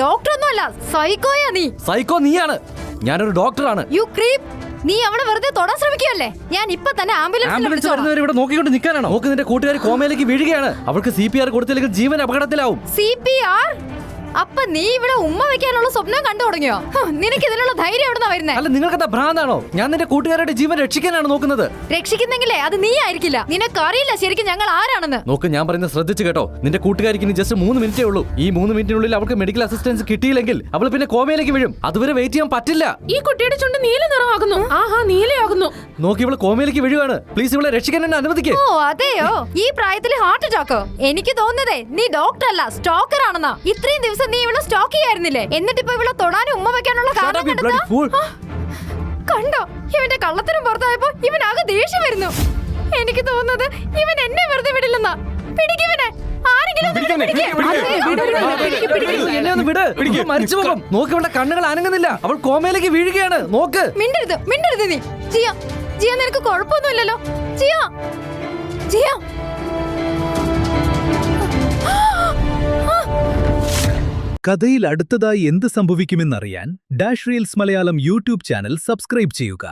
Doctor ഒന്നുമല്ല, സൈക്കോയാ നീ. Psycho നീയാണ്, ഞാനൊരു ഡോക്ടറാണ്. You creep. നീ അവളെ വെറുതെ തൊടാൻ ശ്രമിക്കുകയല്ലേ? ഞാൻ ഇപ്പൊ തന്നെ ആംബുലൻസ് വരുന്നവർ ഇവിടെ നോക്കിക്കൊണ്ട് നിൽക്കാനാണോ? നോക്ക്, നിന്റെ കൂട്ടുകാർ കോമയിലേക്ക് വീഴുകയാണ്. അവർക്ക് CPR കൊടുത്തില്ലെങ്കിൽ ജീവൻ അപകടത്തിലാവും. CPR? അപ്പൊ നീ ഇവിടെ ഉമ്മ വെക്കാനുള്ള സ്വപ്നം കണ്ടു തുടങ്ങിയോ? നിനക്ക് ഇതിനുള്ള ധൈര്യം എവിടുന്നാ വരുന്നേ? അല്ല, നിങ്ങൾക്കെന്താ ഭ്രാന്താണോ? ഞാൻ നിന്റെ കൂട്ടുകാരുടെ ജീവൻ രക്ഷിക്കാനാണ് നോക്കുന്നത്. രക്ഷിക്കുന്നെങ്കിലേ അത് നീ ആയിരിക്കില്ല. നിനക്കറിയില്ല ശരിക്കും ഞങ്ങൾ ആരാണെന്ന്. നോക്ക്, ഞാൻ പറയുന്നത് ശ്രദ്ധിച്ചു കേട്ടോ. നിന്റെ കൂട്ടുകാരിക്ക് ഇനി ജസ്റ്റ് 3 മിനിറ്റേ ഉള്ളൂ. ഈ 3 മിനിറ്റിനുള്ളിൽ അവൾക്ക് മെഡിക്കൽ അസിസ്റ്റൻസ് കിട്ടിയില്ലെങ്കിൽ അവൾ പിന്നെ കോമയിലേക്ക് വീഴും. അതുവരെ വെയിറ്റ് ചെയ്യാൻ പറ്റില്ല. ഈ കുട്ടിയുടെ ചുണ്ട് നീല നിറമാകുന്നു. ആഹാ, നീലയാകുന്നു. നോക്കി, ഇവള് കോമയിലേക്ക് വീഴുവാണ്. പ്ലീസ് ഇവളെ രക്ഷിക്കാൻ എന്നെ അനുവദിക്കേ. ഓ അതെയോ? ഈ പ്രായത്തിൽ ഹാർട്ട് അറ്റാക്കോ? എനിക്ക് തോന്നുന്നതേ നീ ഡോക്ടർ അല്ല, സ്റ്റോക്കർ ആണെന്നാ. ഇത്രയും ദിവസം നീ ഇവളെ സ്റ്റോക്ക് ചെയ്യായിരുന്നില്ലേ? എന്നിട്ട് ഇപ്പൊ ഇവളെ തൊടാനും ഉമ്മ വെക്കാനുള്ള കാരണം കണ്ടോ? ഇവന്റെ കള്ളത്തരം പുറത്തായപ്പോ ഇവനാകെ ദേഷ്യം വരുന്നു. എനിക്ക് തോന്നുന്നത് ഇവൻ എന്നെ വെറുതെ വിടില്ലെന്നാ. പിടിക്കിവനെ. നോക്ക്, ഇവളുടെ കണ്ണുകൾ അനങ്ങുന്നില്ല. അവൾ കോമയിലേക്ക് വീഴുകയാണ്. നോക്ക്. മിണ്ടരുത്, മിണ്ടരുത് നീ. ജിയ, ജിയ, നിനക്ക് കുഴപ്പമൊന്നുമില്ലല്ലോ? ജിയ, ജിയ. കഥയിൽ അടുത്തതായി എന്ത് സംഭവിക്കുമെന്നറിയാൻ dash reels Malayalam YouTube channel subscribe ചെയ്യുക.